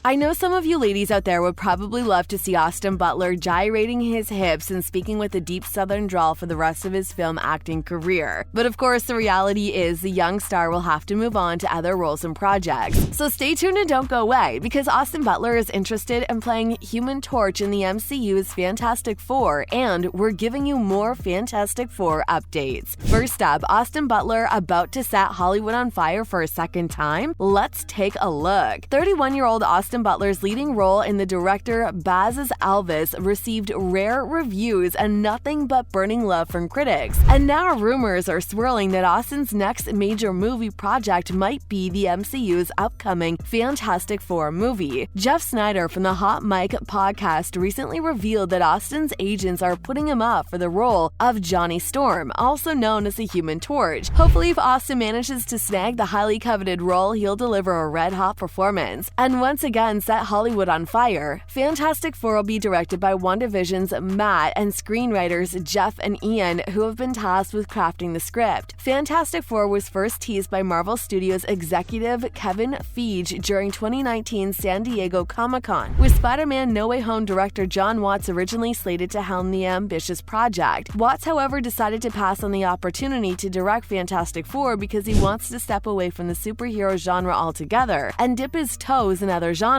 I know some of you ladies out there would probably love to see Austin Butler gyrating his hips and speaking with a deep southern drawl for the rest of his film acting career. But of course, the reality is the young star will have to move on to other roles and projects. So stay tuned and don't go away, because Austin Butler is interested in playing Human Torch in the MCU's Fantastic Four, and we're giving you more Fantastic Four updates. First up, Austin Butler about to set Hollywood on fire for a second time? Let's take a look. 31-year-old Austin Butler's leading role in the director Baz's Elvis received rare reviews and nothing but burning love from critics. And now rumors are swirling that Austin's next major movie project might be the MCU's upcoming Fantastic Four movie. Jeff Snyder from the Hot Mic podcast recently revealed that Austin's agents are putting him up for the role of Johnny Storm, also known as the Human Torch. Hopefully, if Austin manages to snag the highly coveted role, he'll deliver a red-hot performance and once again set Hollywood on fire. Fantastic Four will be directed by WandaVision's Matt and screenwriters Jeff and Ian, who have been tasked with crafting the script. Fantastic Four was first teased by Marvel Studios executive Kevin Feige during 2019 San Diego Comic-Con, with Spider-Man No Way Home director John Watts originally slated to helm the ambitious project. Watts, however, decided to pass on the opportunity to direct Fantastic Four because he wants to step away from the superhero genre altogether and dip his toes in other genres.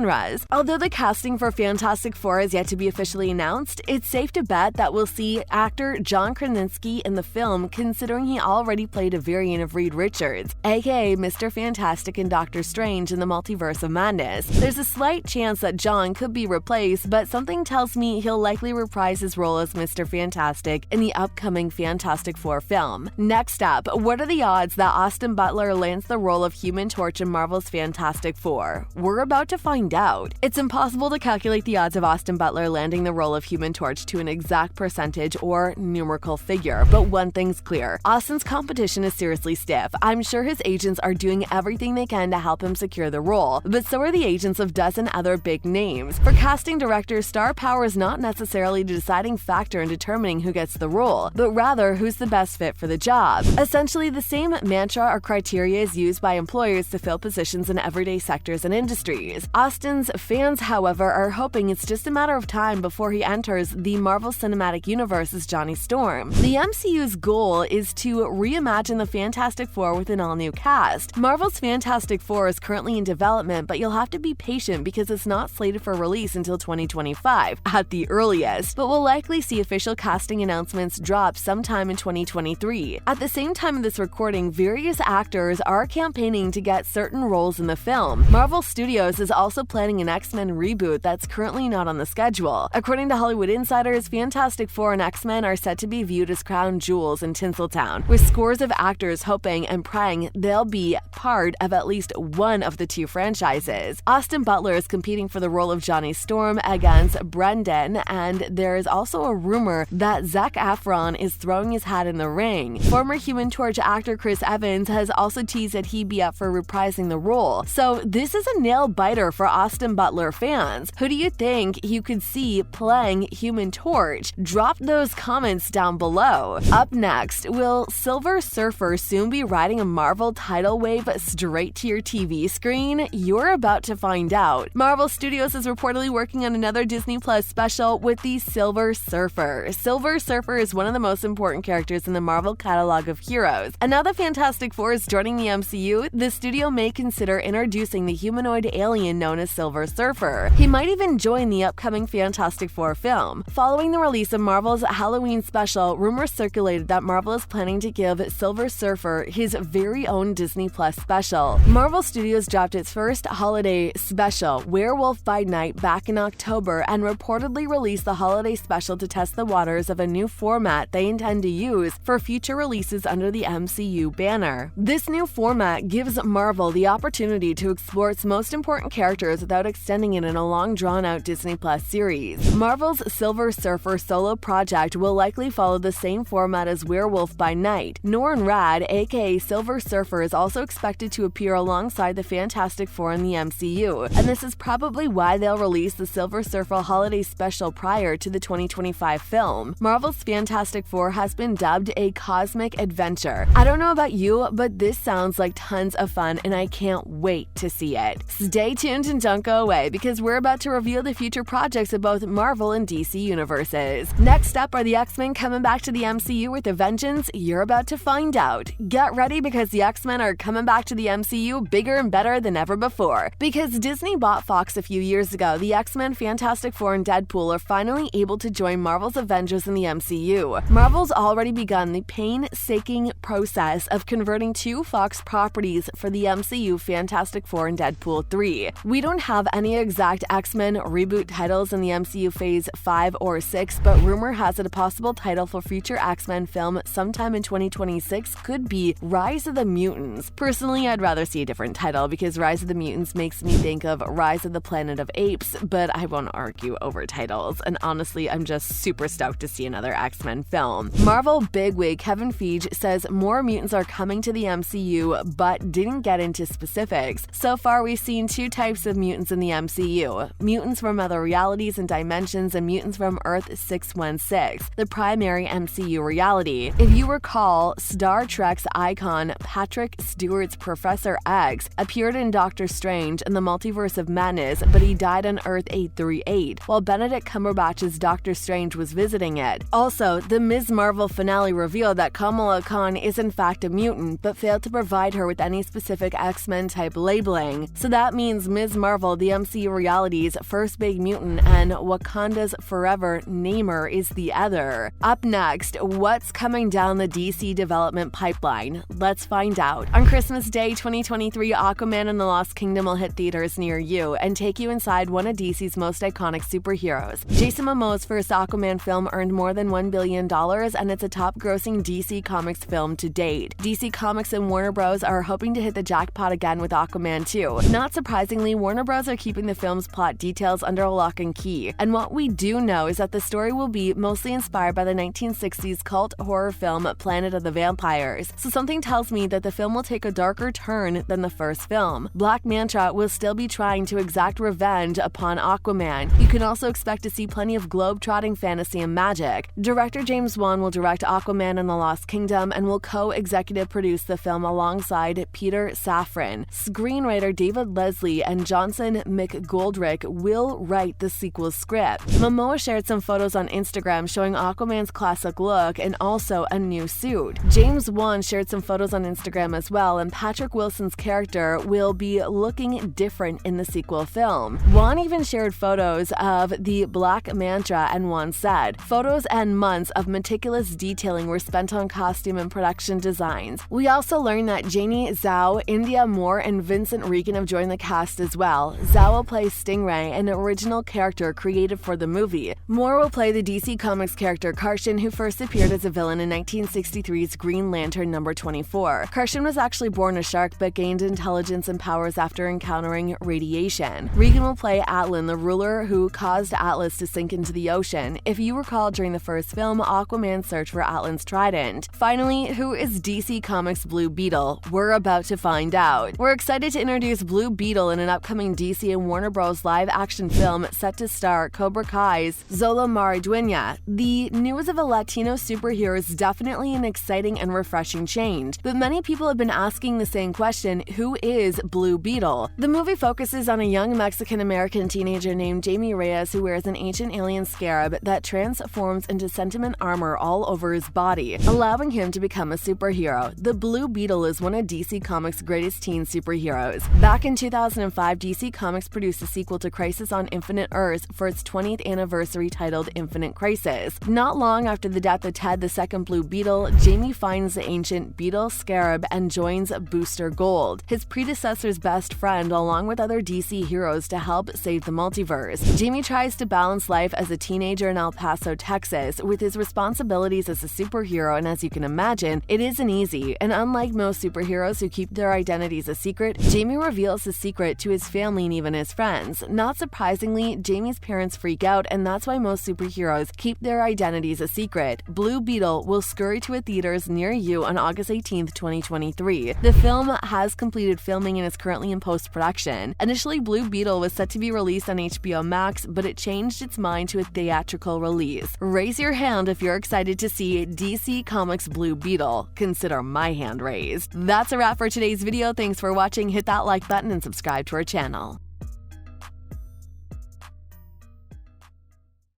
Although the casting for Fantastic Four is yet to be officially announced, it's safe to bet that we'll see actor John Krasinski in the film, considering he already played a variant of Reed Richards, aka Mr. Fantastic and Doctor Strange in the Multiverse of Madness. There's a slight chance that John could be replaced, but something tells me he'll likely reprise his role as Mr. Fantastic in the upcoming Fantastic Four film. Next up, what are the odds that Austin Butler lands the role of Human Torch in Marvel's Fantastic Four? We're about to find out. It's impossible to calculate the odds of Austin Butler landing the role of Human Torch to an exact percentage or numerical figure, but one thing's clear: Austin's competition is seriously stiff. I'm sure his agents are doing everything they can to help him secure the role, but so are the agents of dozen other big names. For casting directors, star power is not necessarily the deciding factor in determining who gets the role, but rather who's the best fit for the job. Essentially, the same mantra or criteria is used by employers to fill positions in everyday sectors and industries. Austin's fans, however, are hoping it's just a matter of time before he enters the Marvel Cinematic Universe as Johnny Storm. The MCU's goal is to reimagine the Fantastic Four with an all-new cast. Marvel's Fantastic Four is currently in development, but you'll have to be patient because it's not slated for release until 2025 at the earliest, but we'll likely see official casting announcements drop sometime in 2023. At the same time of this recording, various actors are campaigning to get certain roles in the film. Marvel Studios is also planning an X-Men reboot that's currently not on the schedule. According to Hollywood insiders, Fantastic Four and X-Men are set to be viewed as crown jewels in Tinseltown, with scores of actors hoping and praying they'll be part of at least one of the two franchises. Austin Butler is competing for the role of Johnny Storm against Brendan, and there is also a rumor that Zac Efron is throwing his hat in the ring. Former Human Torch actor Chris Evans has also teased that he'd be up for reprising the role. So this is a nail-biter for Austin Butler fans. Who do you think you could see playing Human Torch? Drop those comments down below. Up next, will Silver Surfer soon be riding a Marvel tidal wave straight to your TV screen? You're about to find out. Marvel Studios is reportedly working on another Disney Plus special with the Silver Surfer. Silver Surfer is one of the most important characters in the Marvel catalog of heroes, and now that Fantastic Four is joining the MCU, the studio may consider introducing the humanoid alien known as Silver Surfer. He might even join the upcoming Fantastic Four film. Following the release of Marvel's Halloween special, rumors circulated that Marvel is planning to give Silver Surfer his very own Disney Plus special. Marvel Studios dropped its first holiday special, Werewolf by Night, back in October, and reportedly released the holiday special to test the waters of a new format they intend to use for future releases under the MCU banner. This new format gives Marvel the opportunity to explore its most important characters without extending it in a long drawn-out Disney Plus series. Marvel's Silver Surfer solo project will likely follow the same format as Werewolf by Night. Norrin Radd, aka Silver Surfer, is also expected to appear alongside the Fantastic Four in the MCU, and this is probably why they'll release the Silver Surfer holiday special prior to the 2025 film. Marvel's Fantastic Four has been dubbed a cosmic adventure. I don't know about you, but this sounds like tons of fun, and I can't wait to see it. Stay tuned to and don't go away because we're about to reveal the future projects of both Marvel and DC universes. Next up, are the X-Men coming back to the MCU with a vengeance? You're about to find out. Get ready because the X-Men are coming back to the MCU bigger and better than ever before. Because Disney bought Fox a few years ago, the X-Men, Fantastic Four, and Deadpool are finally able to join Marvel's Avengers in the MCU. Marvel's already begun the painstaking process of converting two Fox properties for the MCU, Fantastic Four and Deadpool 3. We don't have any exact X-Men reboot titles in the MCU Phase 5 or 6, but rumor has it a possible title for future X-Men film sometime in 2026 could be Rise of the Mutants. Personally, I'd rather see a different title because Rise of the Mutants makes me think of Rise of the Planet of Apes, but I won't argue over titles, and honestly, I'm just super stoked to see another X-Men film. Marvel bigwig Kevin Feige says more mutants are coming to the MCU, but didn't get into specifics. So far, we've seen two types of mutants in the MCU: mutants from other realities and dimensions, and mutants from Earth 616, the primary MCU reality. If you recall, Star Trek's icon Patrick Stewart's Professor X appeared in Doctor Strange and the Multiverse of Madness, but he died on Earth 838, while Benedict Cumberbatch's Doctor Strange was visiting it. Also, the Ms. Marvel finale revealed that Kamala Khan is in fact a mutant, but failed to provide her with any specific X-Men type labeling. So that means Ms. Marvel, the MCU reality's first big mutant, and Wakanda's forever Namor is the other. Up next, what's coming down the DC development pipeline? Let's find out. On Christmas Day 2023, Aquaman and the Lost Kingdom will hit theaters near you and take you inside one of DC's most iconic superheroes. Jason Momoa's first Aquaman film earned more than $1 billion, and it's a top-grossing DC Comics film to date. DC Comics and Warner Bros. Are hoping to hit the jackpot again with Aquaman 2. Not surprisingly, Warner Bros. Are keeping the film's plot details under lock and key, and what we do know is that the story will be mostly inspired by the 1960s cult horror film Planet of the Vampires, so something tells me that the film will take a darker turn than the first film. Black Manta will still be trying to exact revenge upon Aquaman. You can also expect to see plenty of globe-trotting fantasy and magic. Director James Wan will direct Aquaman and the Lost Kingdom and will co-executive produce the film alongside Peter Safran. Screenwriter David Leslie and Johnson McGoldrick will write the sequel script. Momoa shared some photos on Instagram showing Aquaman's classic look and also a new suit. James Wan shared some photos on Instagram as well, and Patrick Wilson's character will be looking different in the sequel film. Wan even shared photos of the Black Manta, and Wan said, "Photos and months of meticulous detailing were spent on costume and production designs." We also learned that Janie Zhao, India Moore, and Vincent Regan have joined the cast as well. Zhao will play Stingray, an original character created for the movie. Moore will play the DC Comics character Karshan, who first appeared as a villain in 1963's Green Lantern number 24. Karshan was actually born a shark but gained intelligence and powers after encountering radiation. Regan will play Atlan, the ruler who caused Atlas to sink into the ocean. If you recall, during the first film, Aquaman searched for Atlan's trident. Finally, who is DC Comics' Blue Beetle? We're about to find out. We're excited to introduce Blue Beetle in an upcoming DC and Warner Bros. Live-action film set to star Cobra Kai's Zola Maridueña. The news of a Latino superhero is definitely an exciting and refreshing change, but many people have been asking the same question: who is Blue Beetle? The movie focuses on a young Mexican-American teenager named Jamie Reyes who wears an ancient alien scarab that transforms into sentiment armor all over his body, allowing him to become a superhero. The Blue Beetle is one of DC Comics' greatest teen superheroes. Back in 2005, DC Comics produced a sequel to Crisis on Infinite Earths for its 20th anniversary titled Infinite Crisis. Not long after the death of Ted, the second Blue Beetle, Jamie finds the ancient beetle scarab and joins Booster Gold, his predecessor's best friend, along with other DC heroes to help save the multiverse. Jamie tries to balance life as a teenager in El Paso, Texas, with his responsibilities as a superhero, and as you can imagine, it isn't easy. And unlike most superheroes who keep their identities a secret, Jamie reveals the secret to his family and even his friends. Not surprisingly, Jamie's parents freak out, and that's why most superheroes keep their identities a secret. Blue Beetle will scurry to a theaters near you on August 18th, 2023. The film has completed filming and is currently in post-production. Initially, Blue Beetle was set to be released on HBO Max, but it changed its mind to a theatrical release. Raise your hand if you're excited to see DC Comics' Blue Beetle. Consider my hand raised. That's a wrap for today's video. Thanks for watching. Hit that like button and subscribe to our channel.